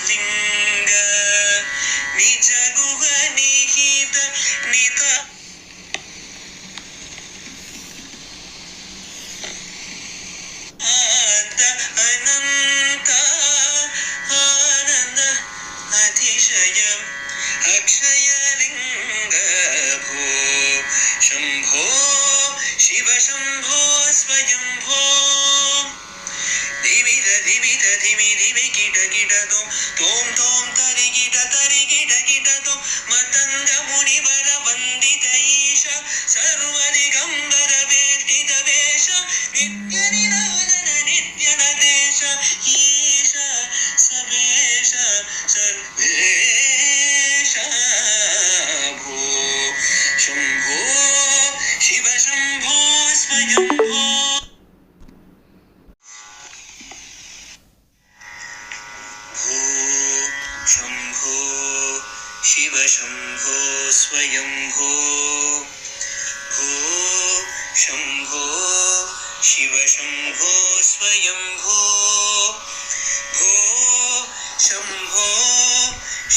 लिंग निज गुह निहित निता अनंत आनंद अतिशयम् अक्षय लिंग भो शंभो शिव शंभो स्वयंभो धिमित धिमित धिमि धिमि किट किट तोम तोम तरि किट तो मतंग मुनिवर वंदित ईश सर्वदिगंबर वेष्टित वेश नित्य निराजन नित्य नदेश ईश सबेश सर्वेश भो शंभो शिव शंभो स्वयंभो शंभो शिव शंभो स्वयंभो भो शंभो शिव शंभो स्वयंभो भो शंभो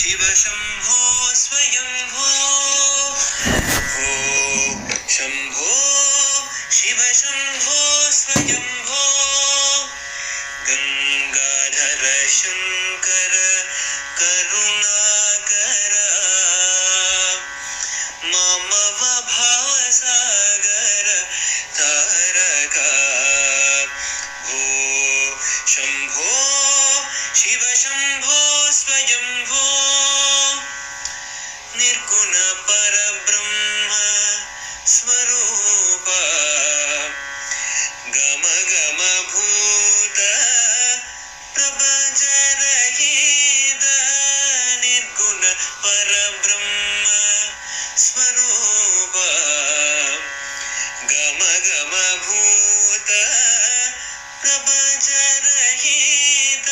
शिव शंभो स्वयंभो भो शंभो शिव शंभो स्वयंभो गंगाधर शंकर करुणाकर ममव भावसागर तारका भो शंभो शिव शंभो स्वयंभो निर्गुण परब्रह्म स्वरूप गम गम भूत प्रपंच रहित निर्गुण परब्रह्म स्वरूप गम गम भूत प्रपंच रहित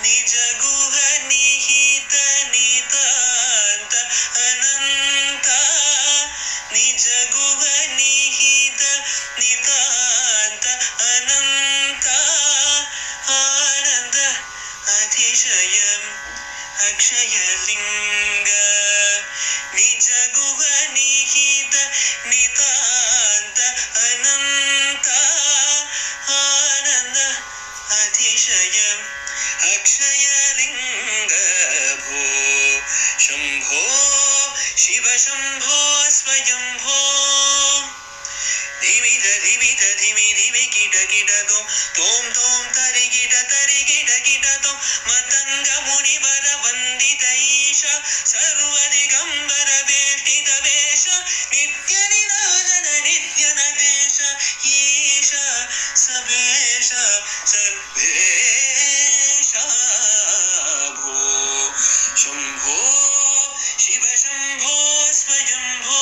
निज गुह निहित नितांत अनंत निज गुह निहित नितांत अनंत आनंद अतिशयम् अक्षय लिंग निज गुह निहित नितांत अनंत आनंद अतिशयम् अक्षय लिंग भो शंभो शिव शंभो स्वयंभो धिमित धिमित धिमि धिमि किट तोम तोम तरि किट तो मतंग मुनिवर वंदित ईश सर्वदिगंबर वेष्टित वेश नित्य निराजन नित्य नदेश ईश सबेश सर्वेश भो शंभो शिव शंभो स्वयंभो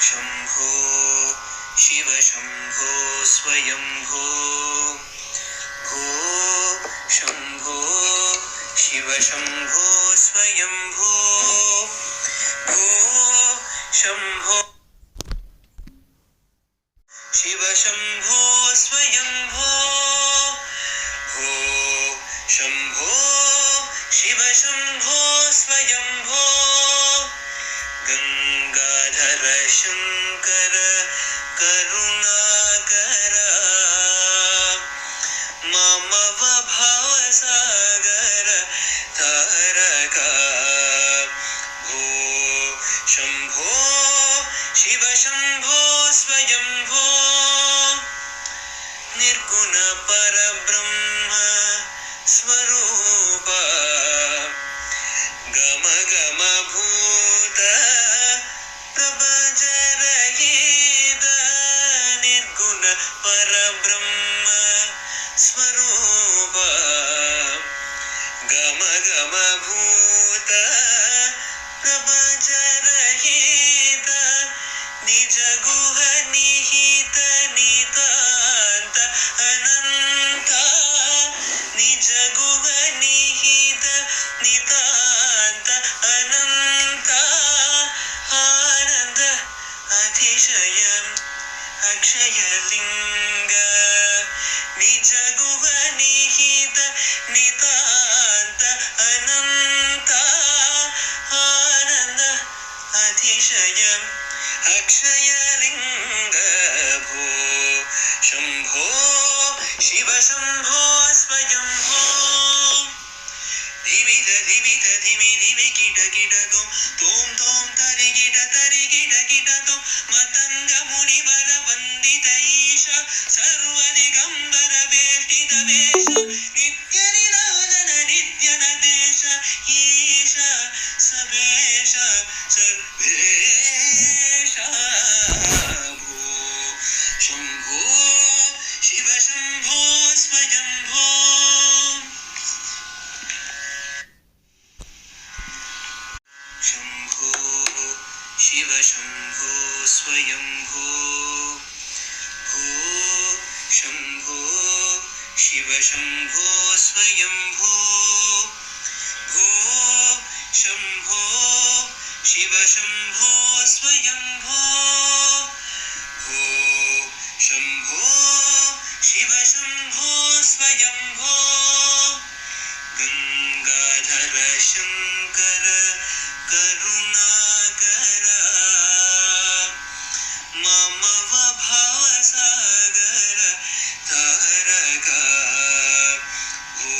शंभो शिव शंभो स्वयंभो भो शंभो शिव शंभो स्वयंभो भो शंभो शिव शंभो स्वयंभो भो शंभो शिव शंभो स्वयंभो गंगाधर शंकर करुणाकर ममव भावसागर तारका भो शंभो शिव शंभो स्वयंभो निर्गुण परब्रह्म स्वरूप गम गम भूत प्रपंच रहित निर्गुण परब्रह्म स्वरूप गम गम भूत प्रपंच रहित निज गुह निहित नितांत अनंत निज गुह निहित नितांत अनंत आनंद अतिशयम् अक्षयलिङ्ग निज गुह निहित नितान्त अनन्त आनन्द अतिशय अक्षयलिङ्ग भो शम्भो शिव शम्भो स्वयम्भो धिमित धिमित धिमि धिमि किट किट तोम तोम तरि किट तोम मतंग मुनि वर वंदित ईश सर्वदिगंबर वेष्टित वेश नित्य निरंजन नित्य नदेश ईश सबेश सर्वेश भो शंभो शिव शंभो स्वयंभो शंभो शिव शंभो स्वयंभो भो शंभो शिव शंभो स्वयंभो भो शंभो शिव शंभो स्वयंभो भो शंभो शिव शंभो स्वयंभो गंगाधर शंकर करुणाकर मम भवसागर तारक भो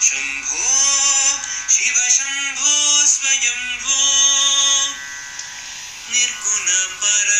शंभो शिव शंभो स्वयंभो निर्गुण पर